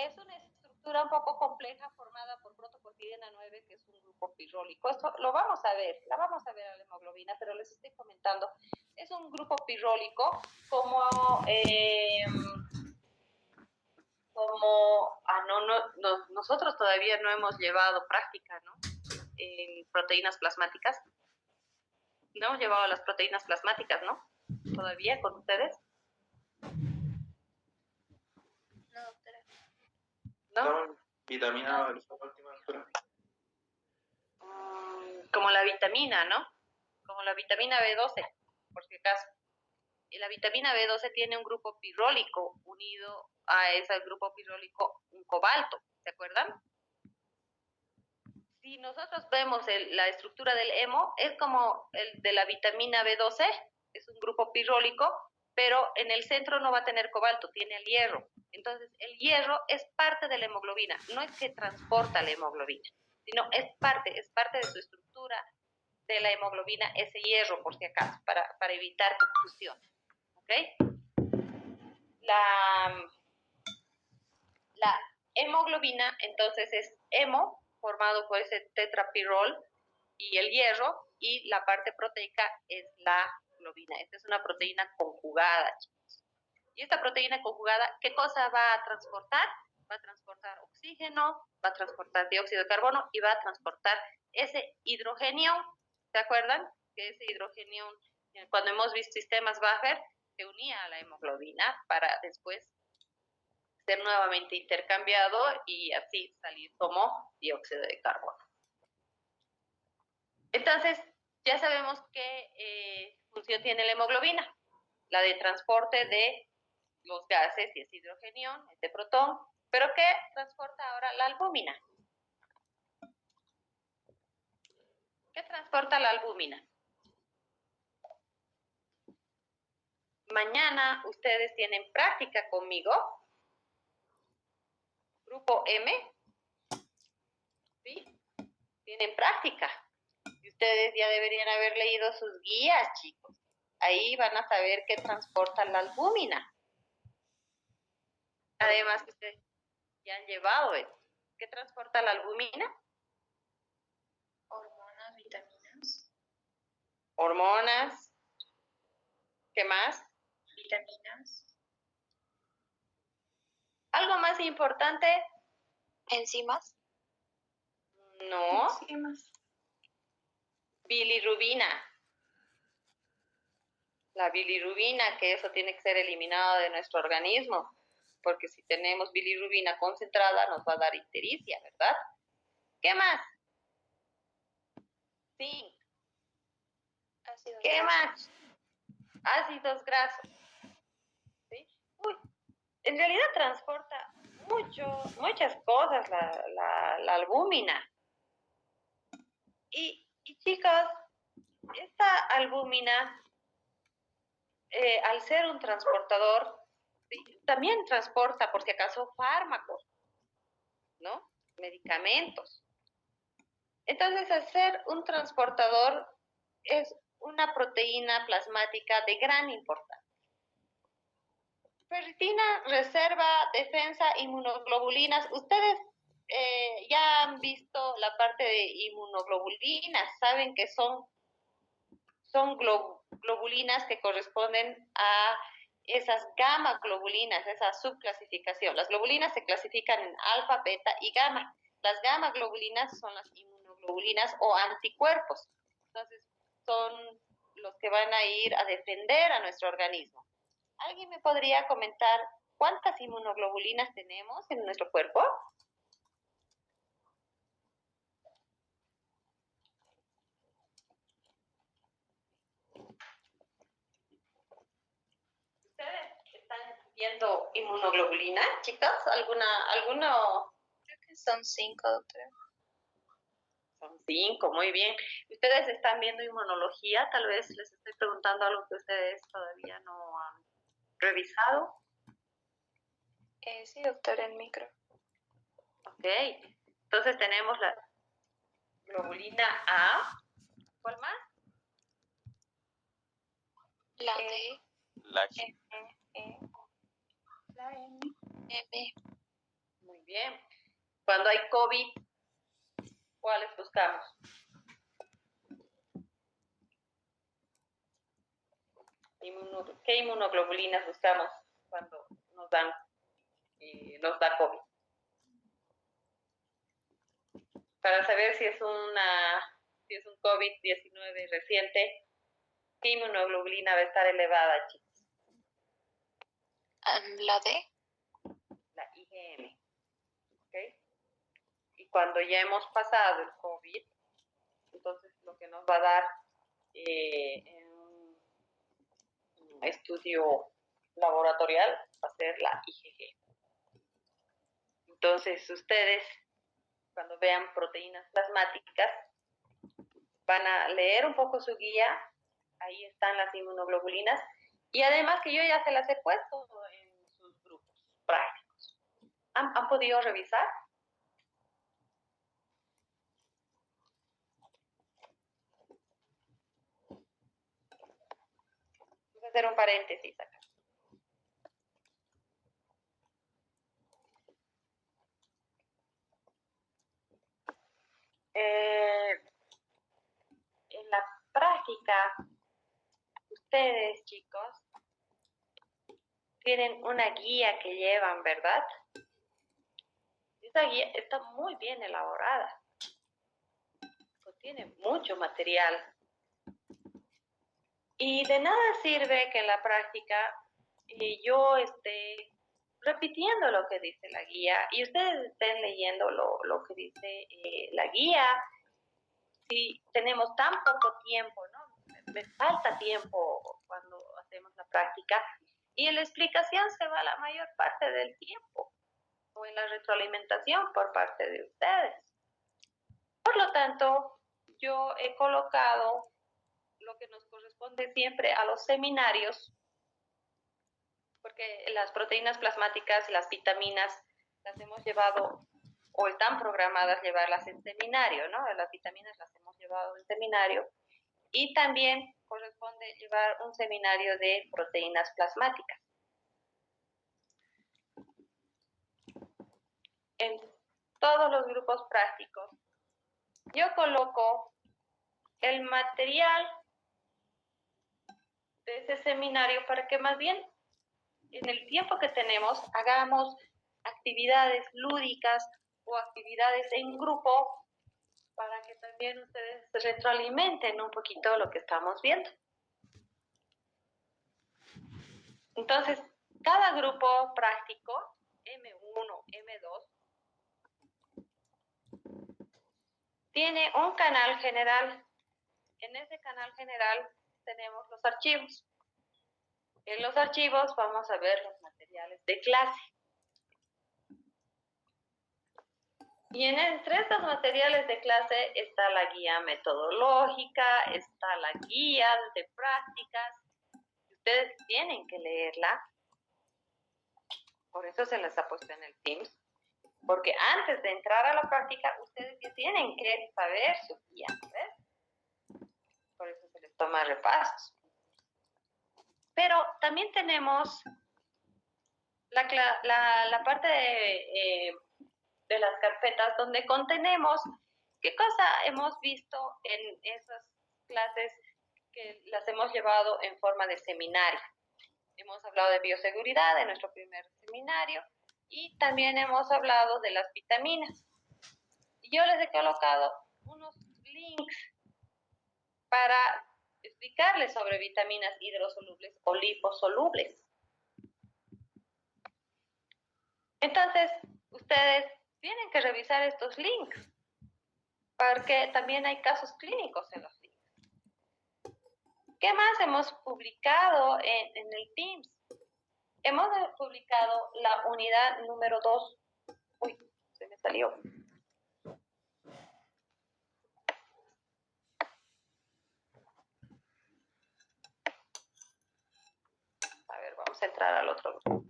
Es una estructura un poco compleja formada por protoporfirina 9, que es un grupo pirrólico. Esto lo vamos a ver, la vamos a ver a la hemoglobina, pero les estoy comentando. Es un grupo pirrólico como nosotros todavía no hemos llevado práctica, ¿no? En proteínas plasmáticas. No hemos llevado las proteínas plasmáticas, ¿no? Todavía con ustedes. No, doctora. ¿No? Vitamina como la vitamina, ¿no? Como la vitamina B12, por si acaso. Y la vitamina B12 tiene un grupo pirrólico unido a ese grupo pirrólico, un cobalto, ¿se acuerdan? Si nosotros vemos la estructura del hemo, es como el de la vitamina B12, es un grupo pirrólico, pero en el centro no va a tener cobalto, tiene el hierro. Entonces, el hierro es parte de la hemoglobina, no es que transporta la hemoglobina, sino es parte de su estructura de la hemoglobina, ese hierro, por si acaso, para evitar confusión. ¿Ok? La hemoglobina, entonces, es hemo, formado por ese tetrapirrol y el hierro, y la parte proteica es la globina. Esta es una proteína conjugada, chicos. Y esta proteína conjugada, ¿qué cosa va a transportar? Va a transportar oxígeno, va a transportar dióxido de carbono y va a transportar ese hidrogenio. ¿Se acuerdan? Que ese hidrogenio, cuando hemos visto sistemas Buffer, se unía a la hemoglobina para después ser nuevamente intercambiado y así salir como dióxido de carbono. Entonces, ya sabemos qué función tiene la hemoglobina, la de transporte de los gases y ese hidrogenio, este protón, pero ¿qué transporta ahora la albúmina? ¿Qué transporta la albúmina? Mañana ustedes tienen práctica conmigo, grupo M, ¿sí? Tienen práctica. Y ustedes ya deberían haber leído sus guías, chicos. Ahí van a saber qué transporta la albúmina. Además, ustedes ya han llevado eso. ¿Qué transporta la albúmina? Hormonas, vitaminas. Hormonas. ¿Qué más? Vitaminas. ¿Algo más importante? Enzimas. No. Enzimas. Bilirrubina. La bilirrubina, que eso tiene que ser eliminado de nuestro organismo, porque si tenemos bilirrubina concentrada nos va a dar ictericia, ¿verdad? ¿Qué más? Zinc. ¿Qué más? Ácidos grasos. ¿Sí? Uy, en realidad transporta muchas cosas la albúmina. Y chicos, esta albúmina, al ser un transportador, ¿sí? También transporta, por si acaso, fármacos, ¿no? Medicamentos. Entonces, al ser un transportador, es una proteína plasmática de gran importancia. Ferritina, reserva, defensa, inmunoglobulinas. Ustedes ya han visto la parte de inmunoglobulinas, saben que son globulinas que corresponden a esas gamma globulinas, esa subclasificación. Las globulinas se clasifican en alfa, beta y gamma. Las gamma globulinas son las inmunoglobulinas o anticuerpos. Entonces, son los que van a ir a defender a nuestro organismo. ¿Alguien me podría comentar cuántas inmunoglobulinas tenemos en nuestro cuerpo? ¿Ustedes están viendo inmunoglobulina, chicos? ¿Alguno? Creo que son 5, doctora. Son 5, muy bien. ¿Ustedes están viendo inmunología? Tal vez les estoy preguntando algo que ustedes todavía no han revisado. Sí, doctora, en micro. Ok. Entonces tenemos la globulina A. ¿Cuál más? La D. La M, E. La M. M. Muy Bien. Cuando hay COVID, ¿cuáles buscamos? ¿Qué inmunoglobulinas buscamos cuando nos da COVID? Para saber si es un COVID-19 reciente, ¿qué inmunoglobulina va a estar elevada, chicos? La D. La IgM. ¿Ok? Y cuando ya hemos pasado el COVID, entonces lo que nos va a dar en un estudio laboratorial va a ser la IgG. Entonces ustedes, cuando vean proteínas plasmáticas, van a leer un poco su guía, ahí están las inmunoglobulinas, y además que yo ya se las he puesto en sus grupos prácticos. ¿Han podido revisar? Voy a hacer un paréntesis acá. En la práctica, ustedes, chicos, tienen una guía que llevan, ¿verdad? Esa guía está muy bien elaborada. Contiene mucho material. Y de nada sirve que en la práctica yo esté repitiendo lo que dice la guía y ustedes estén leyendo lo que dice la guía. Si tenemos tan poco tiempo, ¿no? Me falta tiempo cuando hacemos la práctica y en la explicación se va la mayor parte del tiempo o en la retroalimentación por parte de ustedes. Por lo tanto, yo he colocado lo que nos corresponde siempre a los seminarios, porque las proteínas plasmáticas y las vitaminas las hemos llevado o están programadas llevarlas en seminario, ¿no? Las vitaminas las hemos llevado en seminario y también corresponde llevar un seminario de proteínas plasmáticas. En todos los grupos prácticos, yo coloco el material de ese seminario para que más bien en el tiempo que tenemos hagamos actividades lúdicas o actividades en grupo para que también ustedes se retroalimenten un poquito lo que estamos viendo. Entonces, cada grupo práctico, M1, M2, tiene un canal general. En ese canal general tenemos los archivos. En los archivos vamos a ver los materiales de clase. Y entre estos materiales de clase está la guía metodológica, está la guía de prácticas. Ustedes tienen que leerla. Por eso se les ha puesto en el Teams. Porque antes de entrar a la práctica, ustedes ya tienen que saber su guía. ¿Ves? Por eso se les toma repasos. Pero también tenemos la parte de las carpetas donde contenemos qué cosa hemos visto en esas clases que las hemos llevado en forma de seminario. Hemos hablado de bioseguridad en nuestro primer seminario y también hemos hablado de las vitaminas. Y yo les he colocado unos links para explicarles sobre vitaminas hidrosolubles o liposolubles. Entonces, ustedes tienen que revisar estos links, porque también hay casos clínicos en los links. ¿Qué más hemos publicado en el Teams? Hemos publicado la unidad número 2. Uy, se me salió. A ver, vamos a entrar al otro grupo.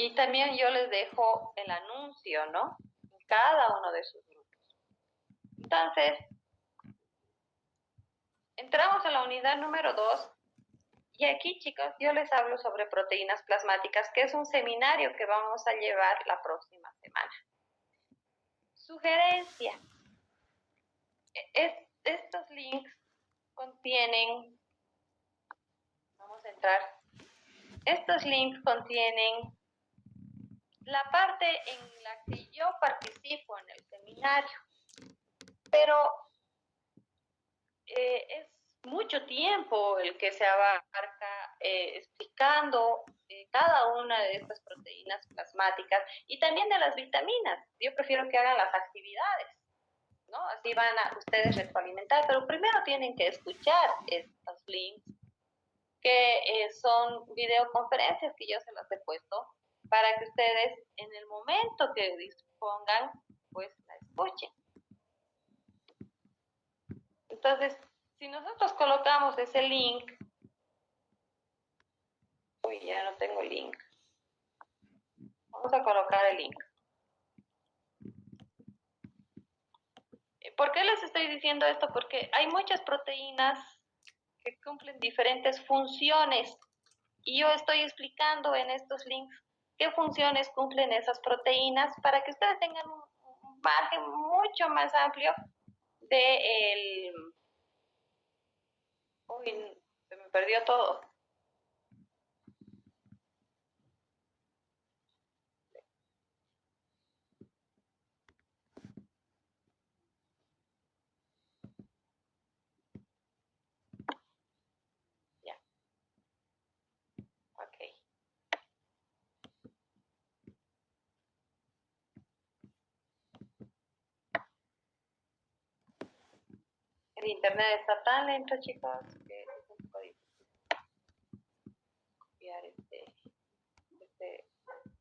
Y también yo les dejo el anuncio, ¿no? En cada uno de sus grupos. Entonces, entramos a la unidad número 2 y aquí, chicos, yo les hablo sobre proteínas plasmáticas, que es un seminario que vamos a llevar la próxima semana. Sugerencia. Estos links contienen, vamos a entrar, estos links contienen la parte en la que yo participo en el seminario, pero es mucho tiempo el que se abarca explicando cada una de estas proteínas plasmáticas y también de las vitaminas. Yo prefiero que hagan las actividades, ¿no? Así van a ustedes retroalimentar, pero primero tienen que escuchar estos links que son videoconferencias que yo se las he puesto para que ustedes en el momento que dispongan, pues la escuchen. Entonces, si nosotros colocamos ese link, uy, ya no tengo el link. Vamos a colocar el link. ¿Por qué les estoy diciendo esto? Porque hay muchas proteínas que cumplen diferentes funciones y yo estoy explicando en estos links qué funciones cumplen esas proteínas para que ustedes tengan un margen mucho más amplio de el... Uy, se me perdió todo. Ya. Ok. El internet está tan lento, chicos, que es un poco difícil copiar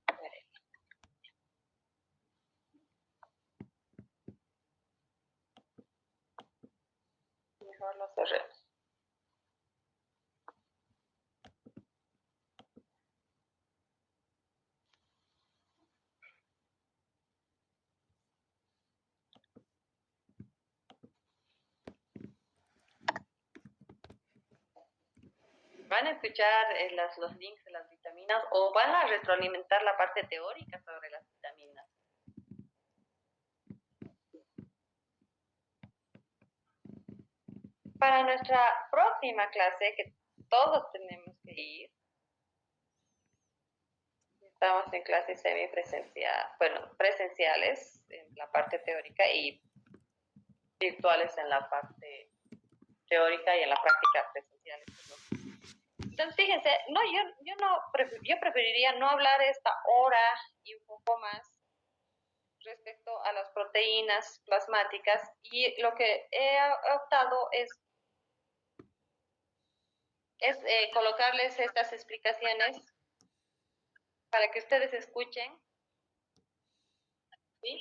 a ver, mejor lo cerremos. Van a escuchar los links de las vitaminas o van a retroalimentar la parte teórica sobre las vitaminas. Para nuestra próxima clase, que todos tenemos que ir, estamos en clases semipresenciales, bueno, presenciales en la parte teórica y virtuales en la parte teórica y en la práctica presenciales. Entonces, fíjense, no, yo preferiría no hablar esta hora y un poco más respecto a las proteínas plasmáticas y lo que he optado es colocarles estas explicaciones para que ustedes escuchen, ¿sí?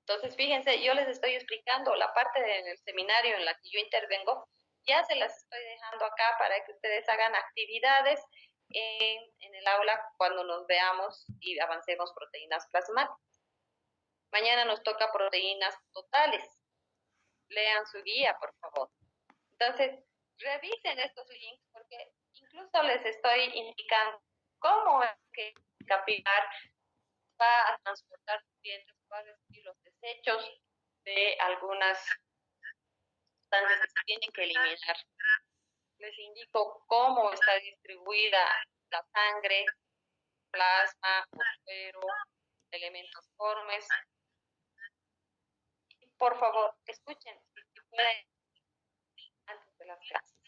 Entonces, fíjense, yo les estoy explicando la parte del seminario en la que yo intervengo, ya se las estoy dejando acá para que ustedes hagan actividades en el aula cuando nos veamos y avancemos proteínas plasmáticas. Mañana nos toca proteínas totales. Lean su guía, por favor. Entonces, revisen estos links porque incluso les estoy indicando cómo es que el capilar va a transportar nutrientes, va a recibir los desechos de algunas sustancias que se tienen que eliminar. Les indico cómo está distribuida la sangre, plasma, suero, elementos formes. Por favor, escuchen, si pueden, antes de las clases.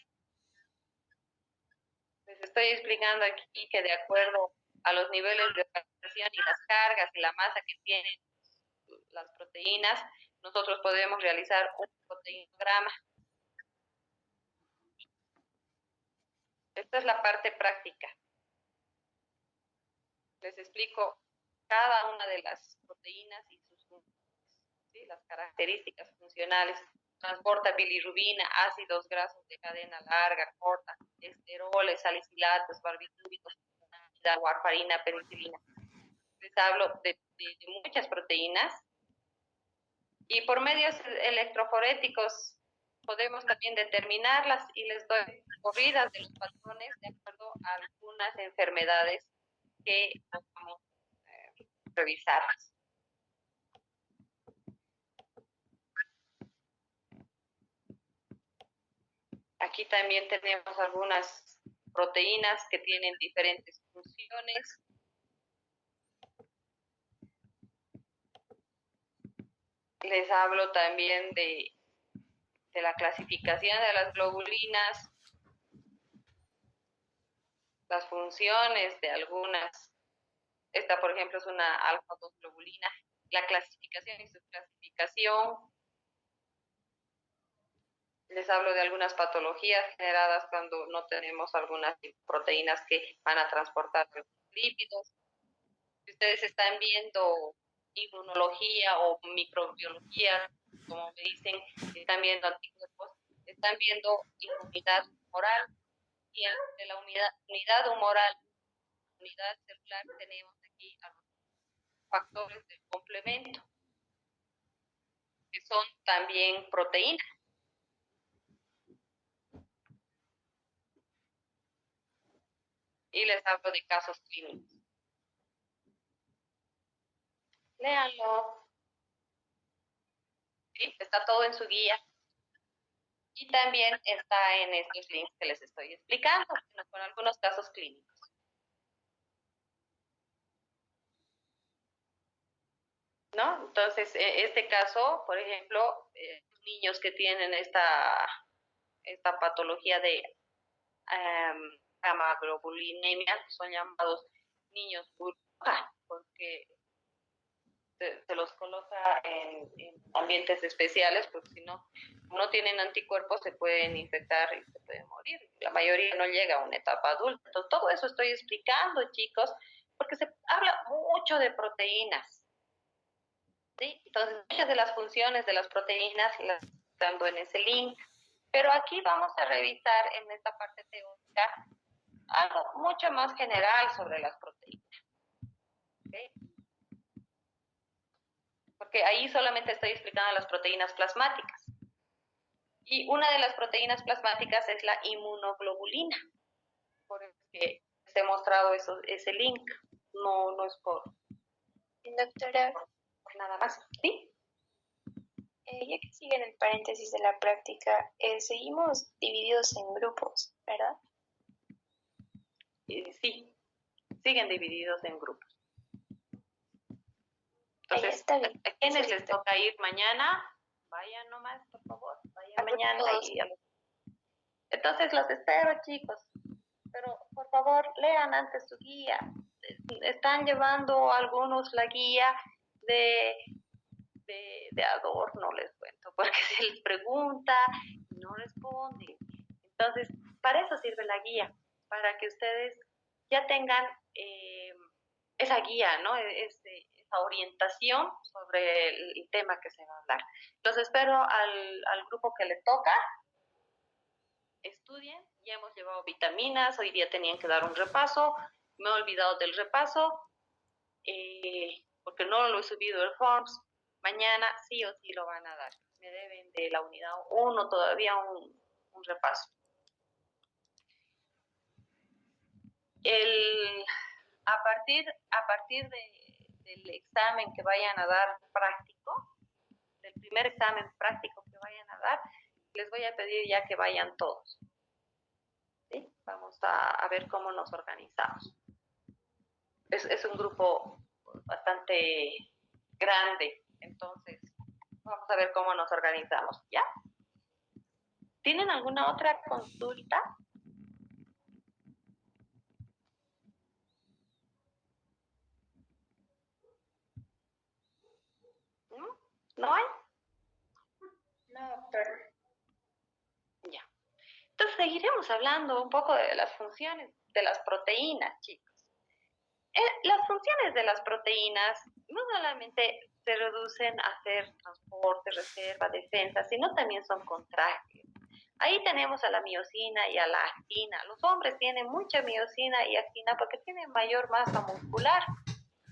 Les estoy explicando aquí que de acuerdo a los niveles de organización y las cargas y la masa que tienen las proteínas, nosotros podemos realizar un proteinograma. Esta es la parte práctica. Les explico cada una de las proteínas y sus funciones. ¿Sí? las características funcionales. Transporta bilirrubina, ácidos grasos de cadena larga, corta, esteroles, salicilatos, barbitúricos, warfarina, penicilina. Les hablo de muchas proteínas y por medios electroforéticos podemos también determinarlas y les doy corridas de los patrones de acuerdo a algunas enfermedades que vamos a revisar. Aquí también tenemos algunas proteínas que tienen diferentes funciones. Les hablo también de la clasificación de las globulinas, las funciones de algunas. Esta, por ejemplo, es una alfa-2 globulina. La clasificación y subclasificación. Les hablo de algunas patologías generadas cuando no tenemos algunas proteínas que van a transportar los lípidos. Si ustedes están viendo inmunología o microbiología, como me dicen, están viendo anticuerpos, están viendo inmunidad humoral, y de la unidad humoral, unidad celular, tenemos aquí a los factores del complemento, que son también proteínas. Y les hablo de casos clínicos. Léanlo. ¿Sí? Está todo en su guía. Y también está en estos links que les estoy explicando, con algunos casos clínicos. ¿No? Entonces, este caso, por ejemplo, niños que tienen esta patología de gamaglobulinemia son llamados niños burbuja, porque se los coloca en ambientes especiales, porque si no tienen anticuerpos se pueden infectar y se pueden morir. La mayoría no llega a una etapa adulta. Entonces, todo eso estoy explicando, chicos, porque se habla mucho de proteínas. ¿Sí? Entonces, muchas de las funciones de las proteínas las estoy dando en ese link. Pero aquí vamos a revisar en esta parte teórica algo mucho más general sobre las proteínas. ¿Okay? Porque ahí solamente estoy explicando las proteínas plasmáticas. Y una de las proteínas plasmáticas es la inmunoglobulina. Por eso que les he mostrado ese link. No es por... Doctora, por nada más. ¿Sí? Ya que siguen el paréntesis de la práctica, seguimos divididos en grupos, ¿verdad? Sí, siguen divididos en grupos. Entonces, está bien. ¿A quiénes les toca ir mañana? Vayan nomás, por favor. Vayan mañana. Entonces los espero, chicos. Pero, por favor, lean antes su guía. Están llevando algunos la guía de adorno, les cuento, porque se les pregunta y no responden. Entonces, para eso sirve la guía, para que ustedes ya tengan esa guía, ¿no? Esa orientación sobre el tema que se va a hablar. Los espero al grupo que le toca. Estudien, ya hemos llevado vitaminas, hoy día tenían que dar un repaso, me he olvidado del repaso, porque no lo he subido el Forms, mañana sí o sí lo van a dar, me deben de la unidad 1 todavía un repaso. A partir del examen que vayan a dar práctico, del primer examen práctico que vayan a dar, les voy a pedir ya que vayan todos. ¿Sí? Vamos a ver cómo nos organizamos. Es un grupo bastante grande, entonces vamos a ver cómo nos organizamos, ¿ya? ¿Tienen alguna otra consulta? ¿No? ¿No hay? No, doctor. Ya. Entonces seguiremos hablando un poco de las funciones de las proteínas, chicos. Las funciones de las proteínas no solamente se reducen a hacer transporte, reserva, defensa, sino también son contráctiles. Ahí tenemos a la miosina y a la actina. Los hombres tienen mucha miosina y actina porque tienen mayor masa muscular,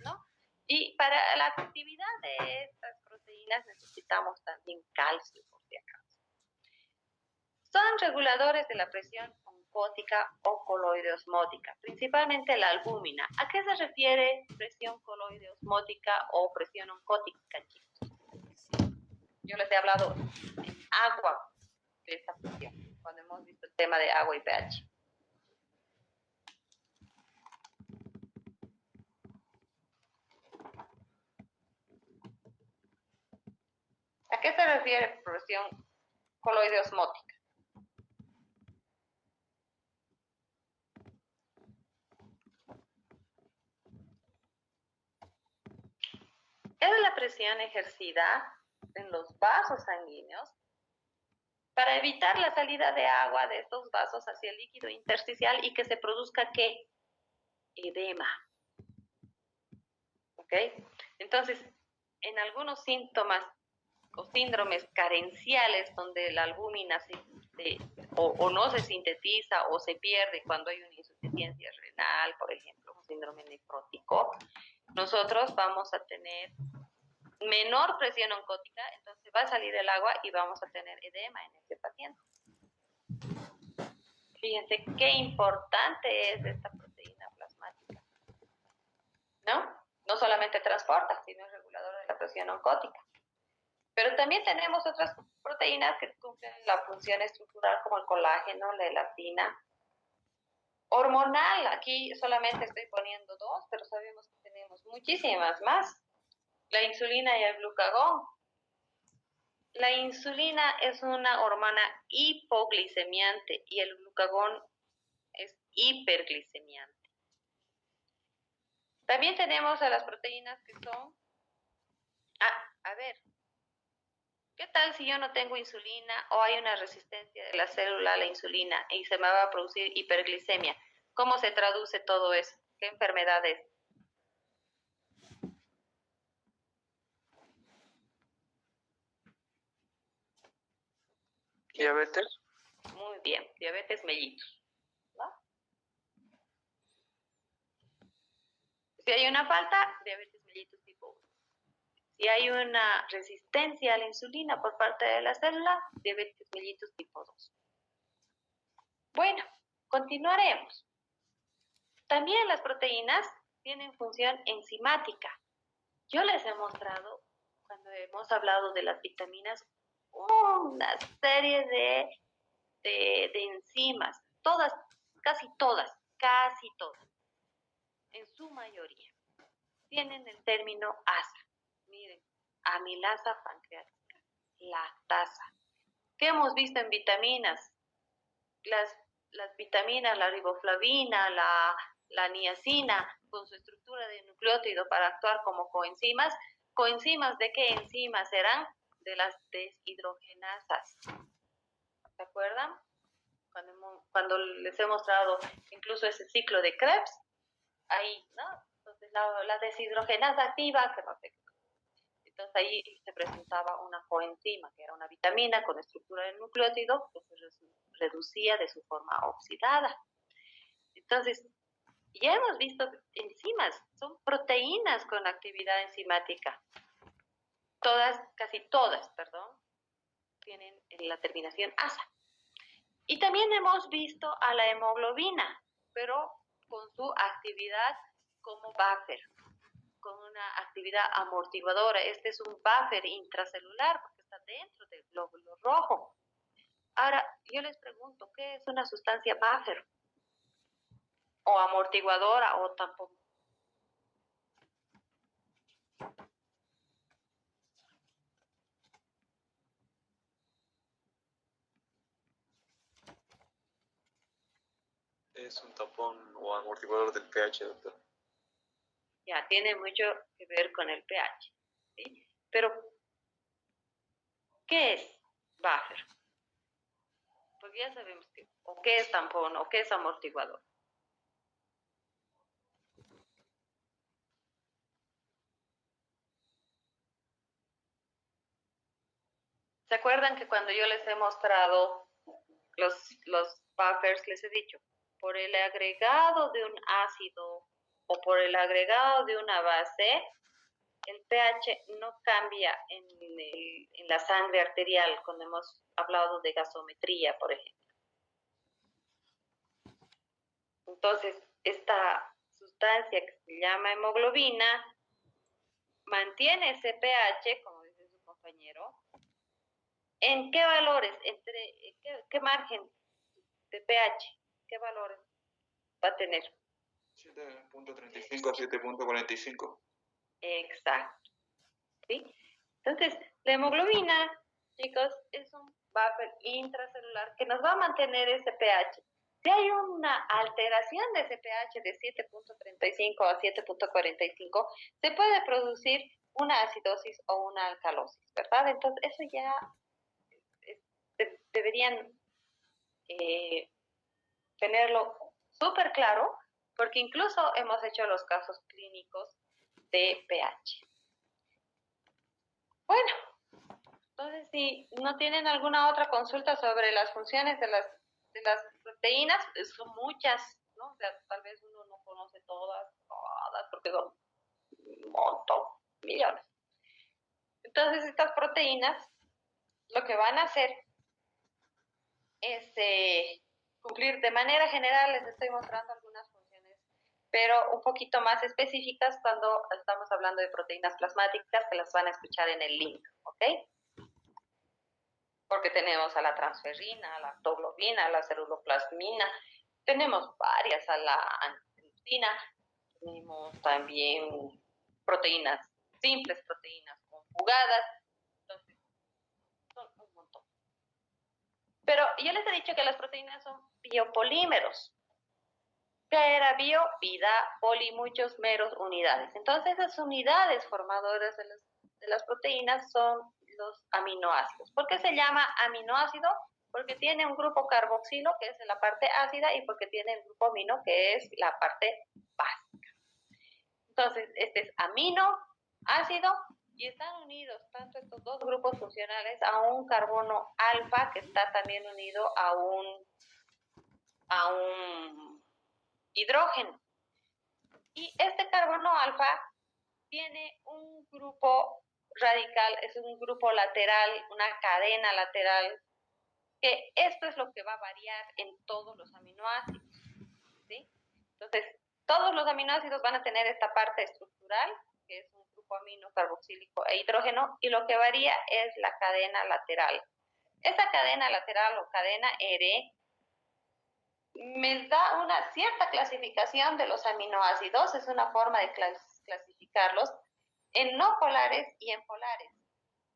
¿no? Y para la actividad de estas proteínas necesitamos también calcio, por si acaso. Son reguladores de la presión oncótica o coloide-osmótica, principalmente la albúmina. ¿A qué se refiere presión coloide-osmótica o presión oncótica, chicos? Yo les he hablado en agua de esta presión, cuando hemos visto el tema de agua y pH. ¿A qué se refiere presión coloide-osmótica? Es la presión ejercida en los vasos sanguíneos para evitar la salida de agua de estos vasos hacia el líquido intersticial y que se produzca, ¿qué? Edema. ¿Ok? Entonces, en algunos síntomas o síndromes carenciales donde la albúmina o no se sintetiza o se pierde cuando hay una insuficiencia renal, por ejemplo, un síndrome nefrótico, nosotros vamos a tener menor presión oncótica, entonces va a salir el agua y vamos a tener edema en este paciente. Fíjense qué importante es esta proteína plasmática, ¿no? No solamente transporta, sino es regulador de la presión oncótica. Pero también tenemos otras proteínas que cumplen la función estructural como el colágeno, la elastina. Hormonal, aquí solamente estoy poniendo dos, pero sabemos que tenemos muchísimas más. La insulina y el glucagón. La insulina es una hormona hipoglicemiante y el glucagón es hiperglicemiante. También tenemos a las proteínas que son... a ver, ¿qué tal si yo no tengo insulina o hay una resistencia de la célula a la insulina y se me va a producir hiperglicemia? ¿Cómo se traduce todo eso? ¿Qué enfermedad es? ¿Diabetes? Muy bien, diabetes mellitus, ¿no? Si hay una falta, diabetes mellitus tipo 1. Si hay una resistencia a la insulina por parte de la célula, diabetes mellitus tipo 2. Bueno, continuaremos. También las proteínas tienen función enzimática. Yo les he mostrado, cuando hemos hablado de las vitaminas, una serie de enzimas, todas, casi todas, en su mayoría, tienen el término ASA. Miren, amilasa pancreática, lactasa. ¿Qué hemos visto en vitaminas? Las vitaminas, la riboflavina, la niacina, con su estructura de nucleótido para actuar como coenzimas. ¿Coenzimas de qué enzimas serán? De las deshidrogenasas. ¿Se acuerdan? Cuando les he mostrado incluso ese ciclo de Krebs, ahí, ¿no? Entonces la deshidrogenasa activa, que no sé qué. Entonces ahí se presentaba una coenzima, que era una vitamina con estructura del nucleótido que se reducía de su forma oxidada. Entonces, ya hemos visto enzimas, son proteínas con actividad enzimática. Casi todas, tienen la terminación asa. Y también hemos visto a la hemoglobina, pero con su actividad como buffer, con una actividad amortiguadora. Este es un buffer intracelular porque está dentro del glóbulo rojo. Ahora, yo les pregunto, ¿qué es una sustancia buffer? O amortiguadora o tampoco. Es un tapón o amortiguador del pH, doctor. Ya, tiene mucho que ver con el pH, ¿sí? Pero, ¿qué es buffer? Porque ya sabemos o qué es tampón o qué es amortiguador. ¿Se acuerdan que cuando yo les he mostrado los buffers, les he dicho, por el agregado de un ácido o por el agregado de una base, el pH no cambia en la sangre arterial cuando hemos hablado de gasometría, por ejemplo? Entonces, esta sustancia que se llama hemoglobina mantiene ese pH, como dice su compañero. ¿En qué valores? ¿Qué margen de pH? ¿Qué valores va a tener? 7.35 a 7.45. Exacto. ¿Sí? Entonces, la hemoglobina, chicos, es un buffer intracelular que nos va a mantener ese pH. Si hay una alteración de ese pH de 7.35 a 7.45, se puede producir una acidosis o una alcalosis, ¿verdad? Entonces, eso ya deberían tenerlo súper claro, porque incluso hemos hecho los casos clínicos de pH. Bueno, entonces si no tienen alguna otra consulta sobre las funciones de las proteínas, son muchas, ¿no? O sea, tal vez uno no conoce todas, porque son un montón, millones. Entonces estas proteínas lo que van a hacer es cumplir de manera general, les estoy mostrando algunas funciones, pero un poquito más específicas cuando estamos hablando de proteínas plasmáticas, que las van a escuchar en el link, ¿ok? Porque tenemos a la transferrina, a la lactoglobina, a la ceruloplasmina, tenemos varias, a la angiotensina, tenemos también proteínas simples, proteínas conjugadas, entonces son un montón. Pero yo les he dicho que las proteínas son biopolímeros. ¿Qué era bio? Vida, poli, muchos, meros, unidades. Entonces esas unidades formadoras de las proteínas son los aminoácidos. ¿Por qué se llama aminoácido? Porque tiene un grupo carboxilo, que es la parte ácida, y porque tiene el grupo amino, que es la parte básica. Entonces, este es aminoácido, y están unidos tanto estos dos grupos funcionales a un carbono alfa, que está también unido a un hidrógeno. Y este carbono alfa tiene un grupo radical, es un grupo lateral, una cadena lateral, que esto es lo que va a variar en todos los aminoácidos, ¿sí? Entonces, todos los aminoácidos van a tener esta parte estructural, que es un grupo amino, carboxílico e hidrógeno, y lo que varía es la cadena lateral. Esta cadena lateral o cadena R me da una cierta clasificación de los aminoácidos, es una forma de clasificarlos en no polares y en polares.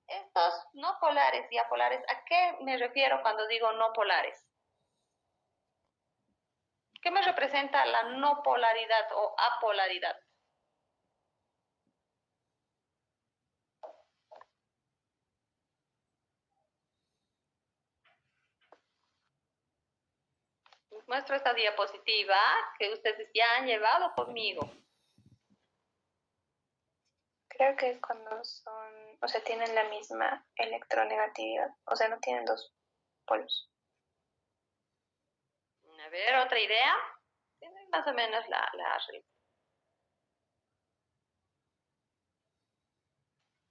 Estos no polares y apolares, ¿a qué me refiero cuando digo no polares? ¿Qué me representa la no polaridad o apolaridad? Les muestro esta diapositiva que ustedes ya han llevado conmigo. Creo que cuando son, o sea, tienen la misma electronegatividad, o sea, no tienen dos polos. A ver, otra idea. Tienen más o menos la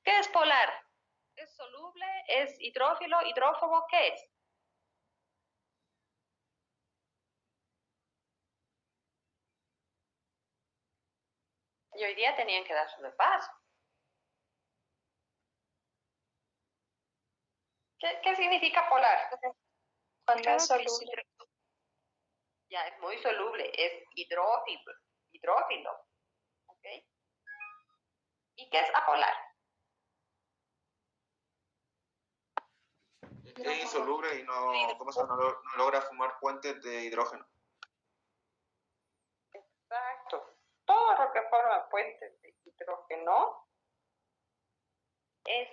¿Qué es polar? ¿Es soluble? ¿Es hidrófilo? ¿Hidrófobo? ¿Qué es? Y hoy día tenían que dar su repaso. ¿Qué significa polar? Cuando es soluble. Ya, es muy soluble, es hidrófilo, ¿ok? ¿Y qué es apolar? Es insoluble y no logra formar puentes de hidrógeno. Exacto. Todo lo que forma puentes de hidrógeno es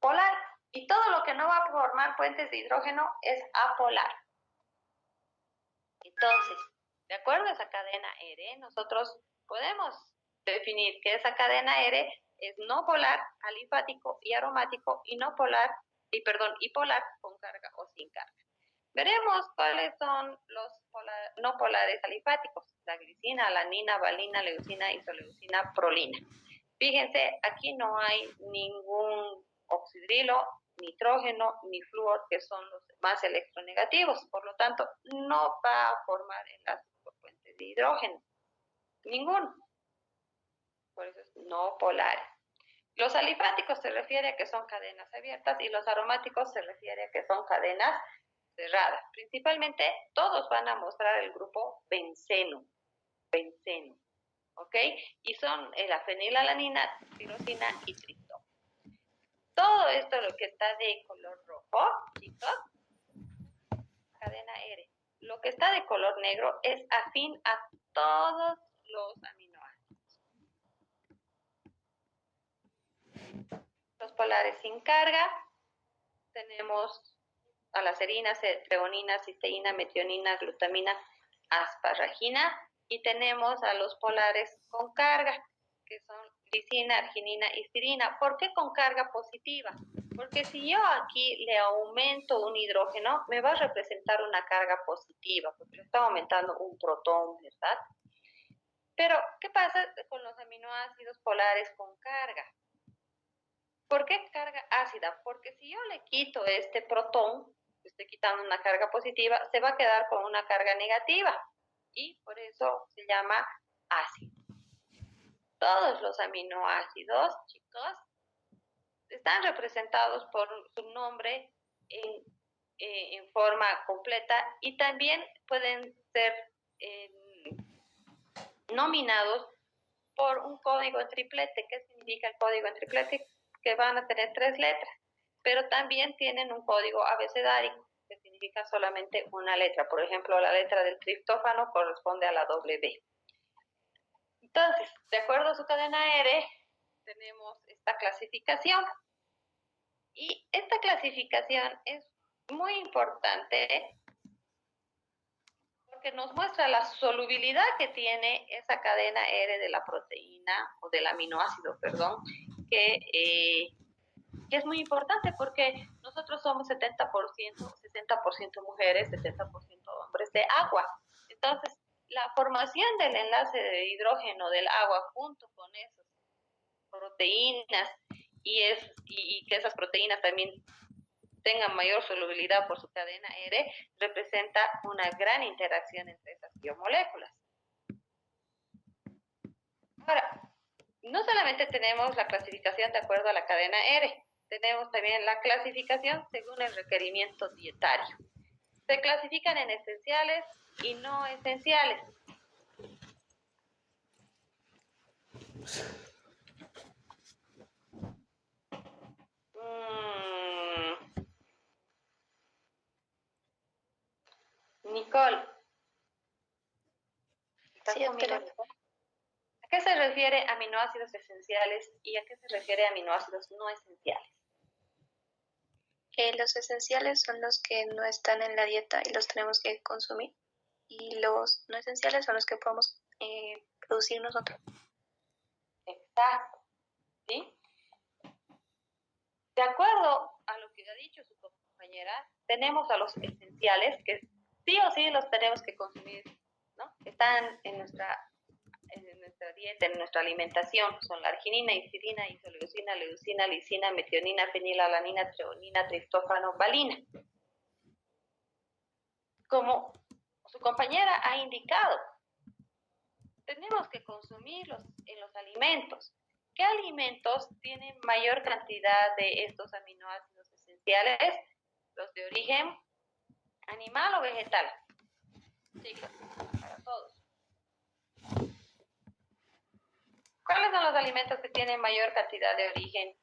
polar. Y todo lo que no va a formar puentes de hidrógeno es apolar. Entonces, de acuerdo a esa cadena R, nosotros podemos definir que esa cadena R es no polar, alifático y aromático, y no polar, polar con carga o sin carga. Veremos cuáles son los no polares alifáticos: la glicina, alanina, valina, leucina, isoleucina, prolina. Fíjense, aquí no hay ningún oxidrilo, nitrógeno, ni flúor, que son los más electronegativos. Por lo tanto, no va a formar enlaces por puentes de hidrógeno. Ninguno. Por eso es no polares. Los alifáticos se refiere a que son cadenas abiertas y los aromáticos se refiere a que son cadenas cerradas. Principalmente, todos van a mostrar el grupo benceno. ¿Ok? Y son la fenilalanina, tirosina y triptófano. Todo esto, lo que está de color rojo, chicos, cadena R. Lo que está de color negro es afín a todos los aminoácidos. Los polares sin carga, tenemos a la serina, treonina, cisteína, metionina, glutamina, asparagina, y tenemos a los polares con carga, que son glicina, arginina y serina. ¿Por qué con carga positiva? Porque si yo aquí le aumento un hidrógeno, me va a representar una carga positiva, porque le está aumentando un protón, ¿verdad? Pero, ¿qué pasa con los aminoácidos polares con carga? ¿Por qué carga ácida? Porque si yo le quito este protón, estoy quitando una carga positiva, se va a quedar con una carga negativa, y por eso se llama ácido. Todos los aminoácidos, chicos, están representados por su nombre en forma completa, y también pueden ser nominados por un código en triplete. ¿Qué significa el código en triplete? Que van a tener 3 letras, pero también tienen un código abecedario, que significa solamente una letra. Por ejemplo, la letra del triptófano corresponde a la W. Entonces, de acuerdo a su cadena R, tenemos esta clasificación. Y esta clasificación es muy importante porque nos muestra la solubilidad que tiene esa cadena R de la proteína, o del aminoácido, perdón, que es muy importante porque nosotros somos 70%, 60% mujeres, 70% hombres de agua. Entonces, la formación del enlace de hidrógeno del agua junto con esas proteínas, y que esas proteínas también tengan mayor solubilidad por su cadena R, representa una gran interacción entre esas biomoléculas. Ahora, no solamente tenemos la clasificación de acuerdo a la cadena R, tenemos también la clasificación según el requerimiento dietario. Se clasifican en esenciales y no esenciales. Nicole. Sí, doctora. ¿A qué se refiere aminoácidos esenciales y a qué se refiere aminoácidos no esenciales? Los esenciales son los que no están en la dieta y los tenemos que consumir, y los no esenciales son los que podemos producir nosotros. Exacto, ¿sí? De acuerdo a lo que ha dicho su compañera, tenemos a los esenciales que sí o sí los tenemos que consumir, ¿no? Están en nuestra dieta, en nuestra alimentación. Son la arginina, histidina, isoleucina, leucina, lisina, metionina, fenilalanina, treonina, triptófano, valina. Como su compañera ha indicado, tenemos que consumirlos en los alimentos. ¿Qué alimentos tienen mayor cantidad de estos aminoácidos esenciales? Los de origen animal o vegetal. Chicos, para todos. ¿Cuáles son los alimentos que tienen mayor cantidad de origen?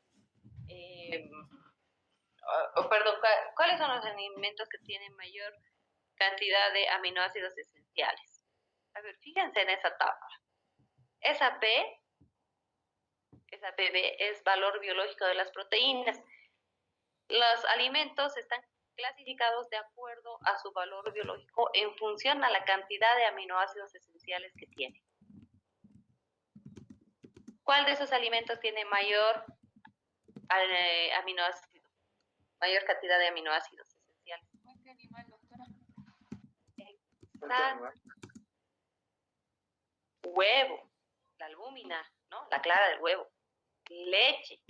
¿Cuáles son los alimentos que tienen mayor cantidad de aminoácidos esenciales? A ver, fíjense en esa tabla. Esa PB es valor biológico de las proteínas. Los alimentos están clasificados de acuerdo a su valor biológico en función a la cantidad de aminoácidos esenciales que tiene. ¿Cuál de esos alimentos tiene mayor aminoácido? mayor cantidad de aminoácidos esenciales. ¿Qué animal, doctora? Huevo, la albúmina, ¿no? La clara del huevo, leche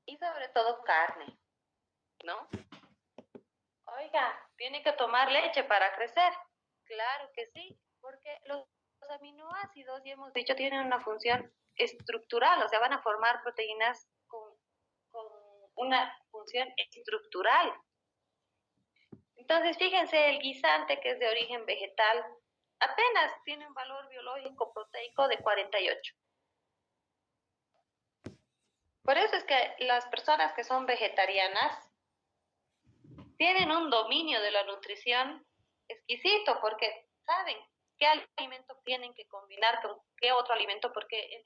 y sobre todo carne, ¿no? Oiga, ¿tiene que tomar leche para crecer? Claro que sí, porque los aminoácidos, ya hemos dicho, tienen una función estructural, o sea, van a formar proteínas con una función estructural. Entonces, fíjense, el guisante, que es de origen vegetal, apenas tiene un valor biológico proteico de 48. Por eso es que las personas que son vegetarianas tienen un dominio de la nutrición exquisito, porque saben qué alimento tienen que combinar con qué otro alimento, porque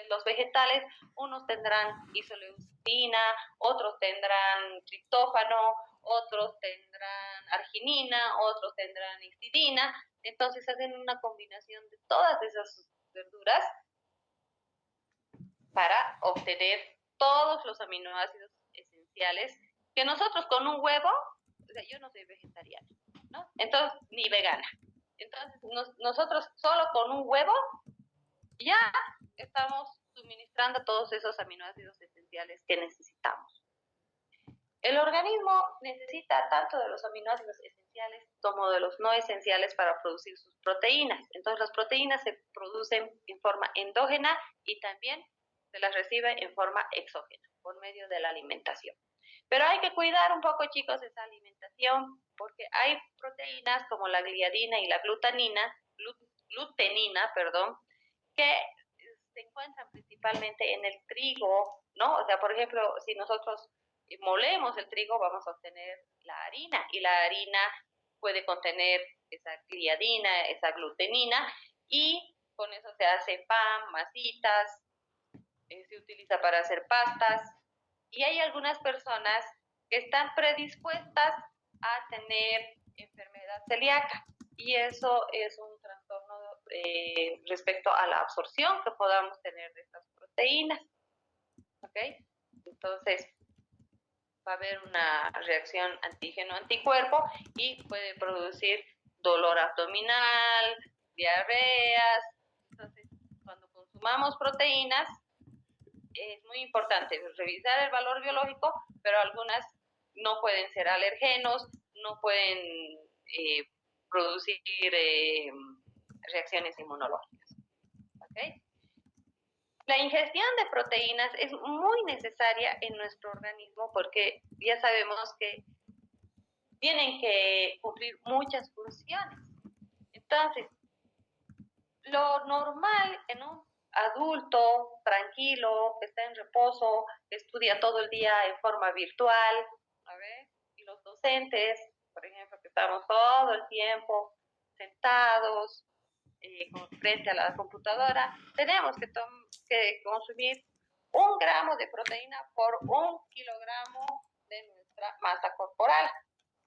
los vegetales, unos tendrán isoleucina, otros tendrán triptófano, otros tendrán arginina, otros tendrán histidina. Entonces hacen una combinación de todas esas verduras para obtener todos los aminoácidos esenciales que nosotros con un huevo, o sea, yo no soy vegetariana, ¿no? Entonces, ni vegana. Entonces, nosotros solo con un huevo ya estamos suministrando todos esos aminoácidos esenciales que necesitamos. El organismo necesita tanto de los aminoácidos esenciales como de los no esenciales para producir sus proteínas. Entonces, las proteínas se producen en forma endógena y también se las recibe en forma exógena, por medio de la alimentación. Pero hay que cuidar un poco, chicos, esa alimentación, porque hay proteínas como la gliadina y la glutenina, que se encuentran principalmente en el trigo, ¿no? O sea, por ejemplo, si nosotros molemos el trigo, vamos a obtener la harina, y la harina puede contener esa gliadina, esa glutenina, y con eso se hace pan, masitas, se utiliza para hacer pastas, y hay algunas personas que están predispuestas a tener enfermedad celíaca, y eso es un trastorno respecto a la absorción que podamos tener de estas proteínas, ¿ok? Entonces, va a haber una reacción antígeno-anticuerpo y puede producir dolor abdominal, diarreas. Entonces, cuando consumamos proteínas, es muy importante revisar el valor biológico, pero algunas no pueden ser alergenos, no pueden producir reacciones inmunológicas. ¿Okay? La ingestión de proteínas es muy necesaria en nuestro organismo porque ya sabemos que tienen que cumplir muchas funciones. Entonces, lo normal en un adulto tranquilo, que está en reposo, que estudia todo el día en forma virtual, ¿sabes? Y los docentes, por ejemplo, que estamos todo el tiempo sentados frente a la computadora, tenemos que consumir 1 gramo de proteína por 1 kilogramo de nuestra masa corporal.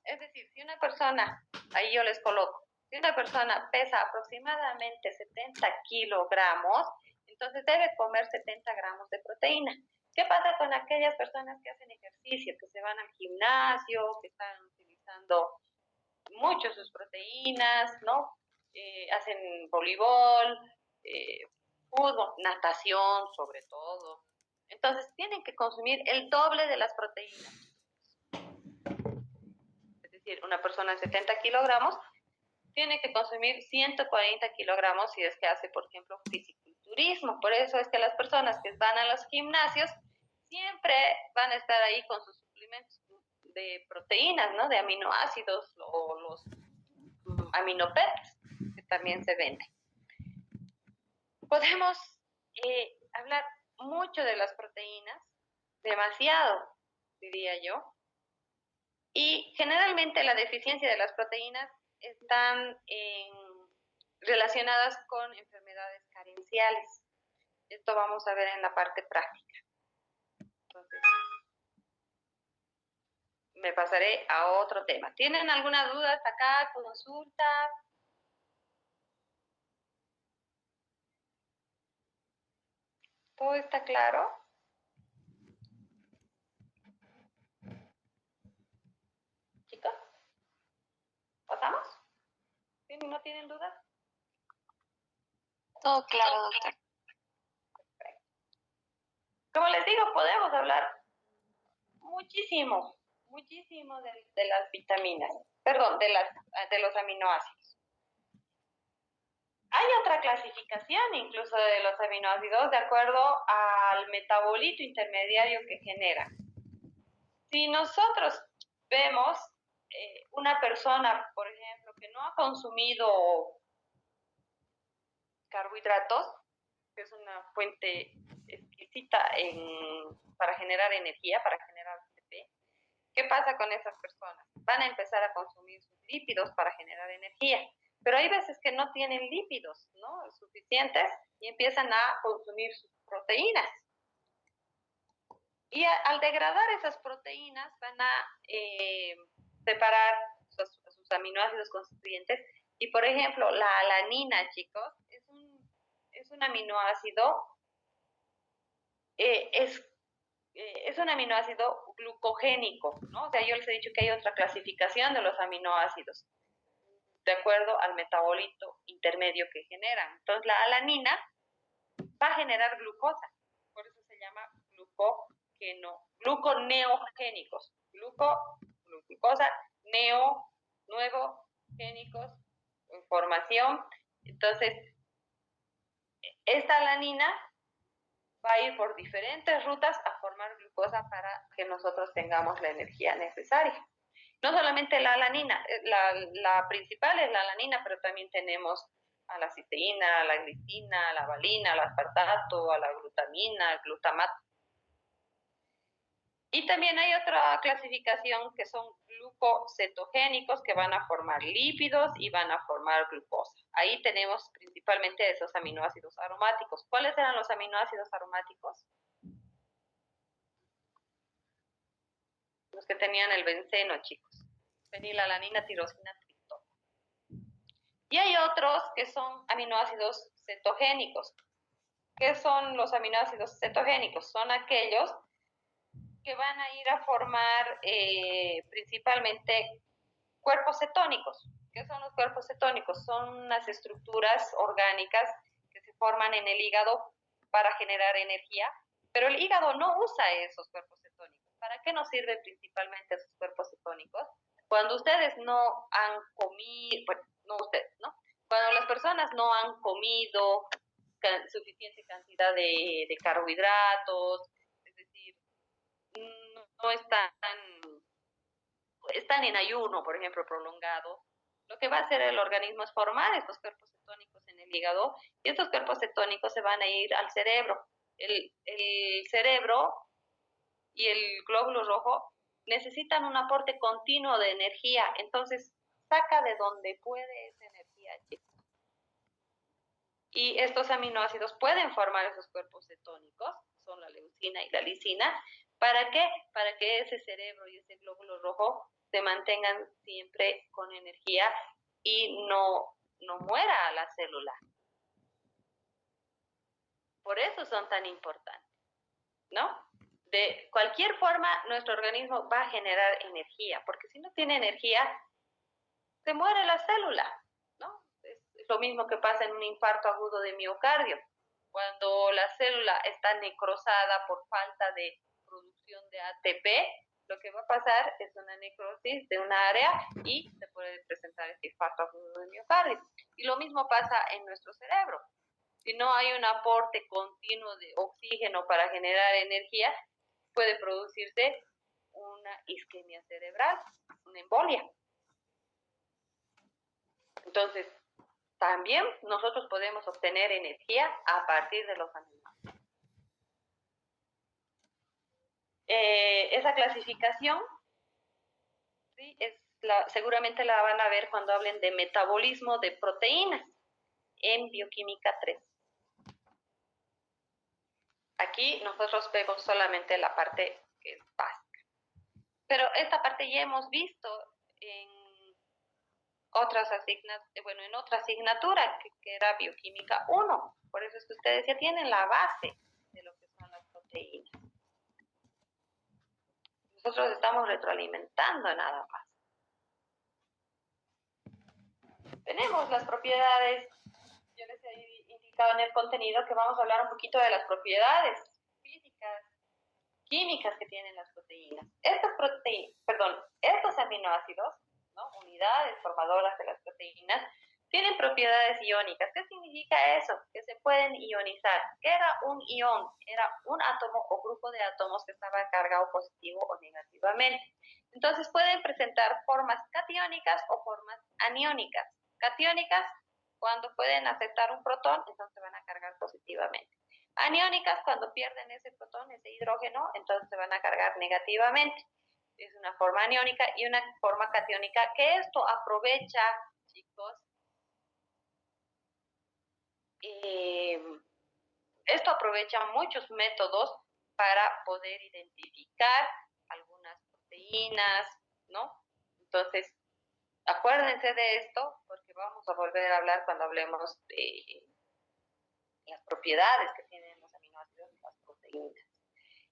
Es decir, si una persona, ahí yo les coloco, si una persona pesa aproximadamente 70 kilogramos, entonces debe comer 70 gramos de proteína. ¿Qué pasa con aquellas personas que hacen ejercicio, que se van al gimnasio, que están utilizando mucho sus proteínas, ¿no? Hacen voleibol, fútbol, natación sobre todo. Entonces tienen que consumir el doble de las proteínas. Es decir, una persona de 70 kilogramos tiene que consumir 140 kilogramos si es que hace, por ejemplo, fisiculturismo. Por eso es que las personas que van a los gimnasios siempre van a estar ahí con sus suplementos de proteínas, ¿no? De aminoácidos o los aminopets que también se venden. Podemos hablar mucho de las proteínas, demasiado, diría yo, y generalmente la deficiencia de las proteínas están relacionadas con enfermedades carenciales. Esto vamos a ver en la parte práctica. Entonces, me pasaré a otro tema. ¿Tienen alguna duda hasta acá? ¿Consulta? ¿Todo está claro? ¿No tienen dudas? Todo claro, doctor. Como les digo, podemos hablar muchísimo de las vitaminas, perdón, de los aminoácidos. Hay otra clasificación incluso de los aminoácidos de acuerdo al metabolito intermediario que generan. Si nosotros vemos una persona, por ejemplo, que no ha consumido carbohidratos, que es una fuente exquisita para generar energía, para generar ATP, ¿qué pasa con esas personas? Van a empezar a consumir sus lípidos para generar energía, pero hay veces que no tienen lípidos, ¿no?, suficientes y empiezan a consumir sus proteínas. Y al degradar esas proteínas van a separar sus aminoácidos constituyentes. Y por ejemplo, la alanina, chicos, es un aminoácido, es un aminoácido glucogénico, ¿no? O sea, yo les he dicho que hay otra clasificación de los aminoácidos, de acuerdo al metabolito intermedio que generan. Entonces, la alanina va a generar glucosa, por eso se llama gluconeogénicos. Glucosa, nuevo, génicos, información. Entonces, esta alanina va a ir por diferentes rutas a formar glucosa para que nosotros tengamos la energía necesaria. No solamente la alanina, la principal es la alanina, pero también tenemos a la cisteína, a la glicina, a la valina, al aspartato, a la glutamina, al glutamato. Y también hay otra clasificación que son glucocetogénicos, que van a formar lípidos y van a formar glucosa. Ahí tenemos principalmente esos aminoácidos aromáticos. ¿Cuáles eran los aminoácidos aromáticos? Los que tenían el benceno, chicos. Fenilalanina, tirosina, triptófano. Y hay otros que son aminoácidos cetogénicos. ¿Qué son los aminoácidos cetogénicos? Son aquellos que van a ir a formar principalmente cuerpos cetónicos. ¿Qué son los cuerpos cetónicos? Son unas estructuras orgánicas que se forman en el hígado para generar energía, pero el hígado no usa esos cuerpos cetónicos. ¿Para qué nos sirven principalmente esos cuerpos cetónicos? Cuando ustedes no han comido, bueno, no ustedes, ¿no? Cuando las personas no han comido suficiente cantidad de carbohidratos, es decir, no están en ayuno, por ejemplo, prolongado, lo que va a hacer el organismo es formar estos cuerpos cetónicos en el hígado, y estos cuerpos cetónicos se van a ir al cerebro. El cerebro y el glóbulo rojo necesitan un aporte continuo de energía, entonces saca de donde puede esa energía, chicos. Y estos aminoácidos pueden formar esos cuerpos cetónicos, son la leucina y la lisina. ¿Para qué? Para que ese cerebro y ese glóbulo rojo se mantengan siempre con energía y no muera la célula. Por eso son tan importantes, ¿no? De cualquier forma, nuestro organismo va a generar energía, porque si no tiene energía, se muere la célula, ¿no? Es lo mismo que pasa en un infarto agudo de miocardio. Cuando la célula está necrosada por falta de producción de ATP, lo que va a pasar es una necrosis de una área y se puede presentar este infarto agudo de miocardio. Y lo mismo pasa en nuestro cerebro. Si no hay un aporte continuo de oxígeno para generar energía, puede producirse una isquemia cerebral, una embolia. Entonces, también nosotros podemos obtener energía a partir de los aminoácidos. Esa clasificación, ¿sí?, seguramente la van a ver cuando hablen de metabolismo de proteínas en bioquímica 3. Aquí nosotros vemos solamente la parte que es básica. Pero esta parte ya hemos visto en otra asignatura que era bioquímica 1. Por eso es que ustedes ya tienen la base de lo que son las proteínas. Nosotros estamos retroalimentando nada más. tenemos las propiedades. Yo les he indicado en el contenido que vamos a hablar un poquito de las propiedades físicas, químicas que tienen las proteínas. Estos aminoácidos, ¿no? Unidades formadoras de las proteínas, tienen propiedades iónicas. ¿Qué significa eso? Que se pueden ionizar. ¿Qué era un ión? Era un átomo o grupo de átomos que estaba cargado positivo o negativamente. Entonces pueden presentar formas catiónicas o formas aniónicas. Catiónicas, cuando pueden aceptar un protón, entonces van a cargar positivamente. Aniónicas, cuando pierden ese protón, ese hidrógeno, entonces se van a cargar negativamente. Es una forma aniónica y una forma catiónica, que esto aprovecha, chicos, esto aprovecha muchos métodos para poder identificar algunas proteínas, ¿no? Entonces, acuérdense de esto, porque vamos a volver a hablar cuando hablemos de las propiedades que tienen los aminoácidos y las proteínas.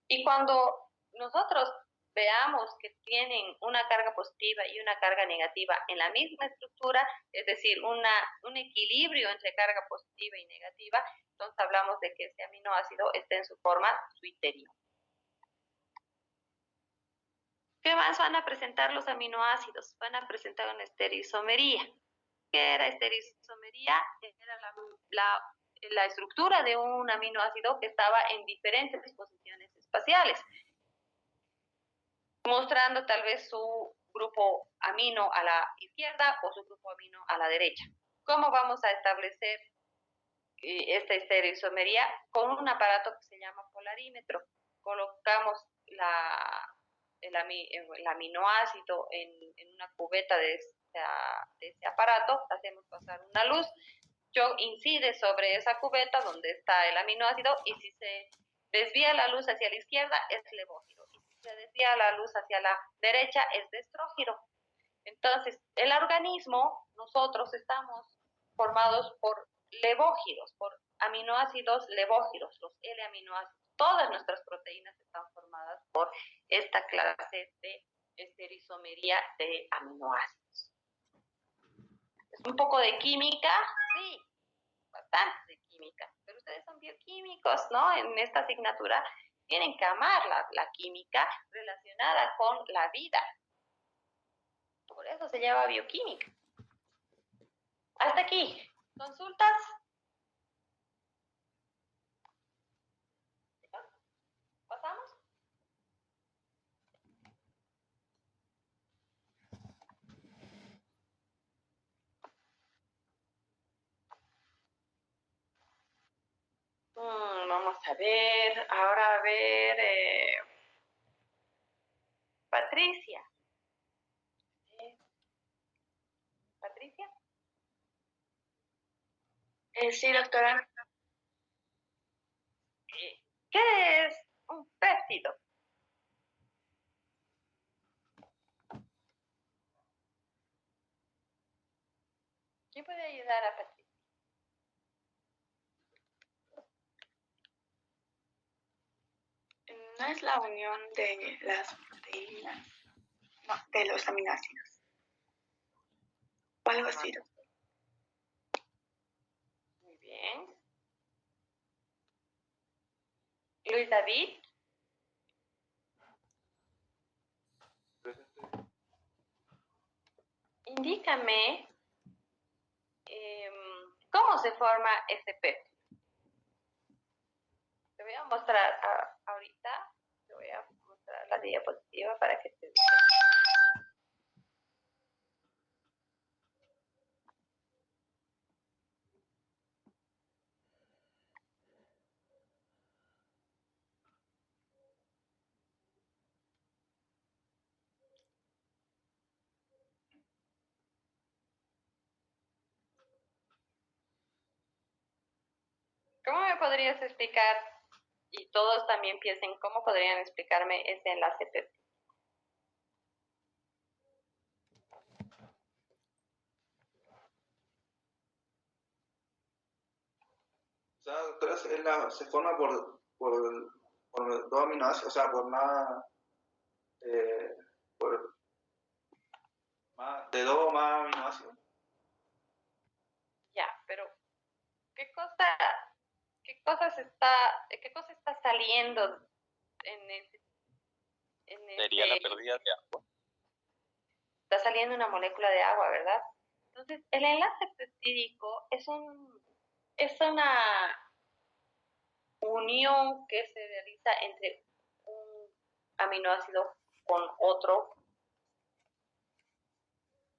Y cuando nosotros veamos que tienen una carga positiva y una carga negativa en la misma estructura, es decir, un equilibrio entre carga positiva y negativa, entonces hablamos de que ese aminoácido está en su forma suiterión. ¿Qué más van a presentar los aminoácidos? Van a presentar una esterisomería. ¿Qué era esterisomería? Era la estructura de un aminoácido que estaba en diferentes posiciones espaciales, mostrando tal vez su grupo amino a la izquierda o su grupo amino a la derecha. ¿Cómo vamos a establecer esta estereoisomería? Con un aparato que se llama polarímetro. Colocamos el aminoácido en una cubeta de ese aparato, hacemos pasar una luz, incide sobre esa cubeta donde está el aminoácido, y si se desvía la luz hacia la izquierda es levógiro, y si se desvía la luz hacia la derecha es destrógiro. Entonces, el organismo, nosotros estamos formados por levógiros, por aminoácidos levógiros, los L-aminoácidos. Todas nuestras proteínas están formadas por esta clase de esterisomería de aminoácidos. ¿Es un poco de química? Sí, bastante de química. Pero ustedes son bioquímicos, ¿no? En esta asignatura tienen que amar la química relacionada con la vida. Por eso se llama bioquímica. Hasta aquí. ¿Consultas? ¿Pasamos? Vamos a ver, ahora a ver, Patricia. ¿Patricia? Sí, doctora. ¿Qué es un péptido? ¿Quién puede ayudar a Patricia? No es la unión de las proteínas, no, de los aminoácidos. O algo así, doctor. Muy bien. Luis David. Indícame cómo se forma este péptido. Te voy a mostrar ahorita, te voy a mostrar la diapositiva para que te diga. ¿Cómo me podrías explicar, y todos también piensen, cómo podrían explicarme ese enlace péptido? O sea, doctora, se forma por dos aminoácidos, o sea, de dos o más aminoácidos. qué cosa está saliendo en Sería la pérdida de agua. está saliendo una molécula de agua, ¿verdad? Entonces, el enlace peptídico es una unión que se realiza entre un aminoácido con otro,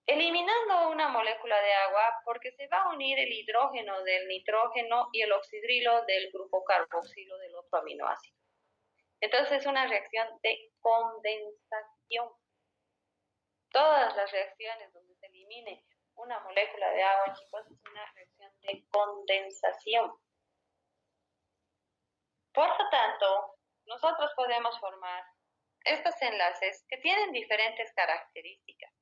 eliminando una molécula de agua porque se va a unir el hidrógeno del nitrógeno y el oxidrilo del grupo carboxilo del otro aminoácido. Entonces es una reacción de condensación. Todas las reacciones donde se elimine una molécula de agua, chicos, es una reacción de condensación. Por lo tanto, nosotros podemos formar estos enlaces que tienen diferentes características,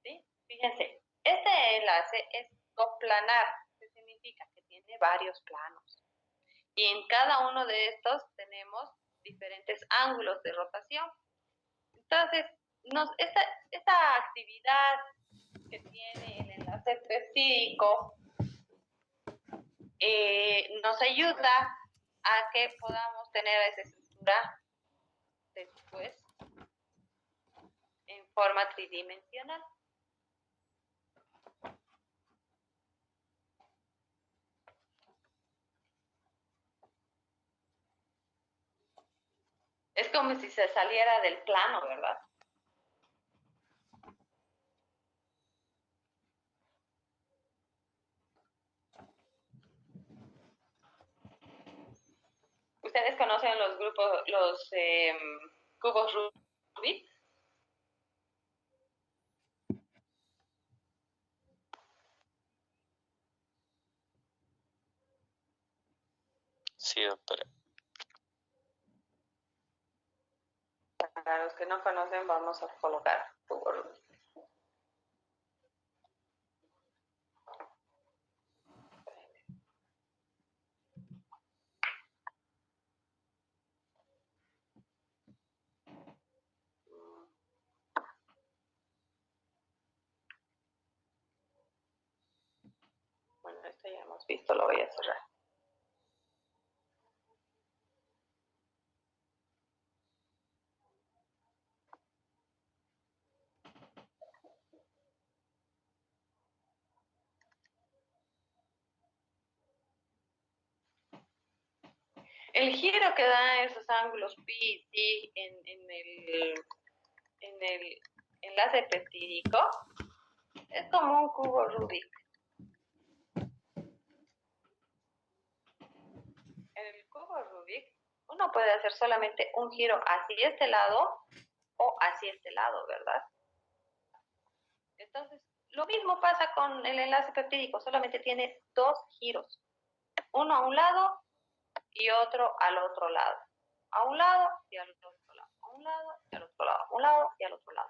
¿sí? Fíjense, este enlace es coplanar, que significa que tiene varios planos. Y en cada uno de estos tenemos diferentes ángulos de rotación. Entonces, esta actividad que tiene el enlace peptídico nos ayuda a que podamos tener esa estructura después en forma tridimensional. Es como si se saliera del plano, ¿verdad? ¿Ustedes conocen los cubos Rubik? Sí, doctora. Para los que no conocen, vamos a colocar cubo Rubik. Bueno, esto ya hemos visto, lo voy a cerrar. El giro que da esos ángulos pi y t en el enlace peptídico es como un cubo Rubik. En el cubo Rubik uno puede hacer solamente un giro hacia este lado o hacia este lado, ¿verdad? Entonces, lo mismo pasa con el enlace peptídico, solamente tiene dos giros. Uno a un lado y otro al otro lado. A un lado y al otro lado. A un lado y al otro lado. A un lado y al otro lado.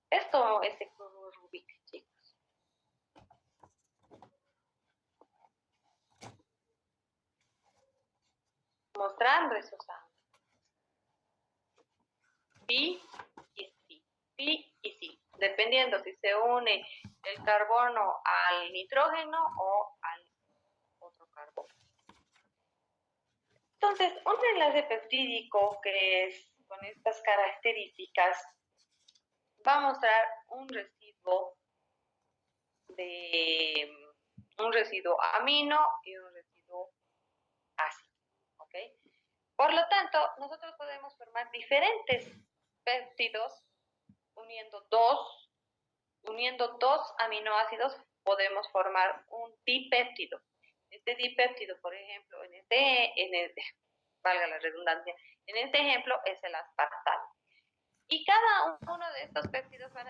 Esto es el cubo Rubik, chicos. Mostrando esos ángulos. Pi y sí. Pi y sí. Dependiendo si se une el carbono al nitrógeno o al otro carbono. Entonces, un enlace peptídico que es con estas características va a mostrar un residuo amino y un residuo ácido, ¿ok? Por lo tanto, nosotros podemos formar diferentes péptidos uniendo dos aminoácidos, podemos formar un dipéptido. Este dipéptido, por ejemplo, valga la redundancia, en este ejemplo es el aspartamo. Y cada uno de estos péptidos va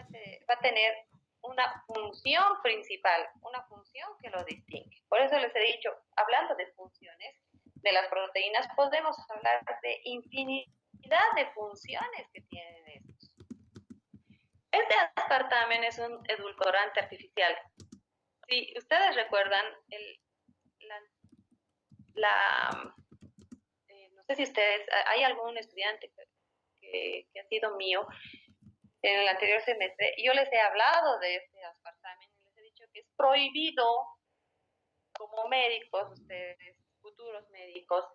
a tener una función principal, una función que lo distingue. Por eso les he dicho, hablando de funciones de las proteínas, podemos hablar de infinidad de funciones que tienen estos. Este aspartame es un edulcorante artificial. Si ustedes recuerdan, no sé si ustedes, hay algún estudiante que ha sido mío en el anterior semestre, yo les he hablado de este aspartame y les he dicho que es prohibido como médicos, ustedes, futuros médicos,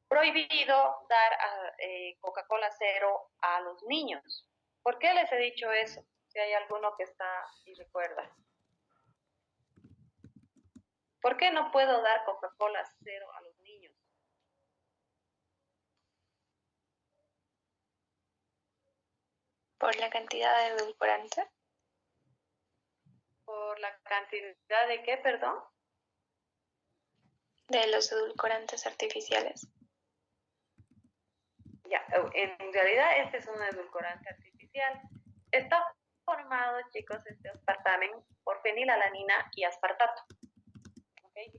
prohibido dar Coca-Cola cero a los niños. ¿Por qué les he dicho eso? Si hay alguno que está y recuerda. ¿Por qué no puedo dar Coca-Cola cero a los niños? ¿Por la cantidad de edulcorante? ¿Por la cantidad de qué, perdón? De los edulcorantes artificiales. Ya, en realidad este es un edulcorante artificial. Está formado, chicos, este aspartame por fenilalanina y aspartato. ¿Okay?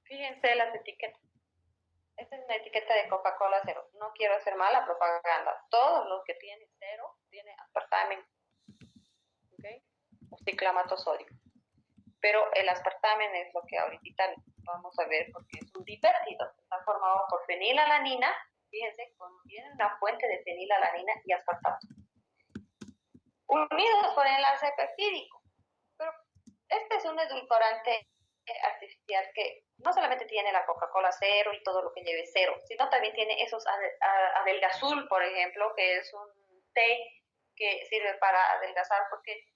Fíjense las etiquetas. Esta es una etiqueta de Coca-Cola cero. No quiero hacer mala propaganda. Todos los que tienen cero tienen aspartame, ¿okay? O ciclamato sódico. Pero el aspartame es lo que ahorita vamos a ver porque es un dipéptido. Está formado por fenilalanina. Fíjense, contiene una fuente de fenilalanina y aspartato. Unidos por enlace peptídico. Pero este es un edulcorante artificial que no solamente tiene la Coca-Cola cero y todo lo que lleve cero, sino también tiene esos adelgazul, por ejemplo, que es un té que sirve para adelgazar, porque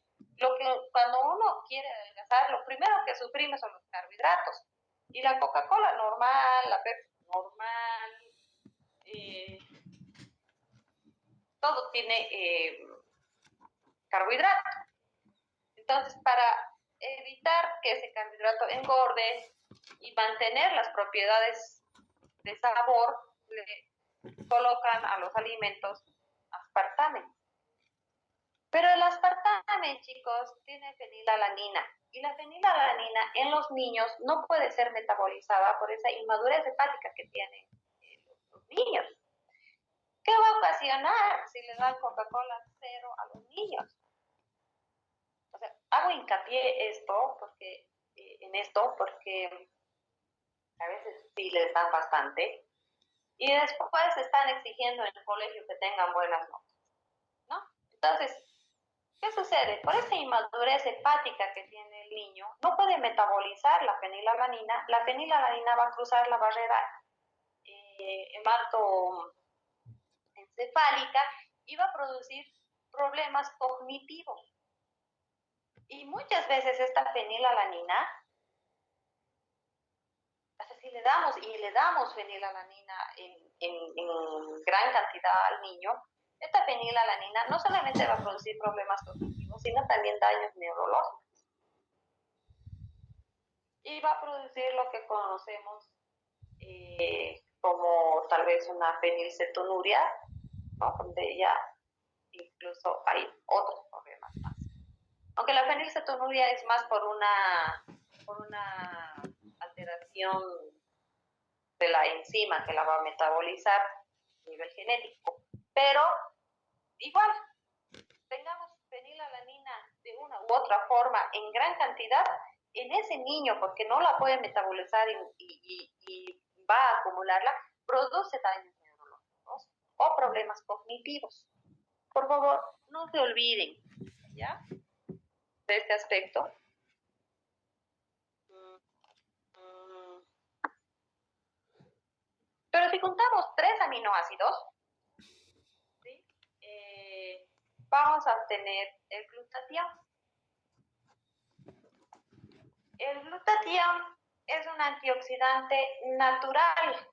cuando uno quiere adelgazar, lo primero que suprimir son los carbohidratos. Y la Coca-Cola normal, la Pepsi normal, todo tiene carbohidrato. Entonces, para evitar que ese carbohidrato engorde y mantener las propiedades de sabor, le colocan a los alimentos aspartame. Pero el aspartame, chicos, tiene fenilalanina. Y la fenilalanina en los niños no puede ser metabolizada por esa inmadurez hepática que tienen los niños. ¿Qué va a ocasionar si le dan Coca-Cola cero a los niños? O sea, hago hincapié en esto porque a veces sí les dan bastante y después están exigiendo en el colegio que tengan buenas notas, ¿no? Entonces, ¿qué sucede? Por esa inmadurez hepática que tiene el niño, no puede metabolizar la fenilalanina. La fenilalanina va a cruzar la barrera hematoencefálica y va a producir problemas cognitivos. Y muchas veces esta fenilalanina, si le damos fenilalanina en gran cantidad al niño, esta fenilalanina no solamente va a producir problemas cognitivos, sino también daños neurológicos. Y va a producir lo que conocemos como tal vez una fenilcetonuria, ¿no? Donde ya incluso hay otros problemas más. Aunque la fenilcetonuria es más por una alteración de la enzima que la va a metabolizar a nivel genético. Pero igual, tengamos fenilalanina de una u otra forma en gran cantidad en ese niño, porque no la puede metabolizar y va a acumularla, produce daños neurológicos o problemas cognitivos. Por favor, no se olviden, ¿ya? De este aspecto. Pero si juntamos 3 aminoácidos, ¿sí? Vamos a obtener el glutatión. El glutatión es un antioxidante natural.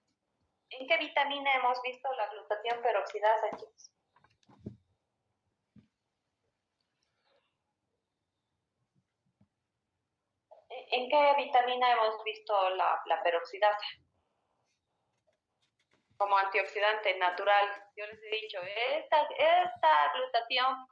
¿En qué vitamina hemos visto la glutatión peroxidasa, chicos? ¿En qué vitamina hemos visto la peroxidasa? Como antioxidante natural. Yo les he dicho, esta glutatión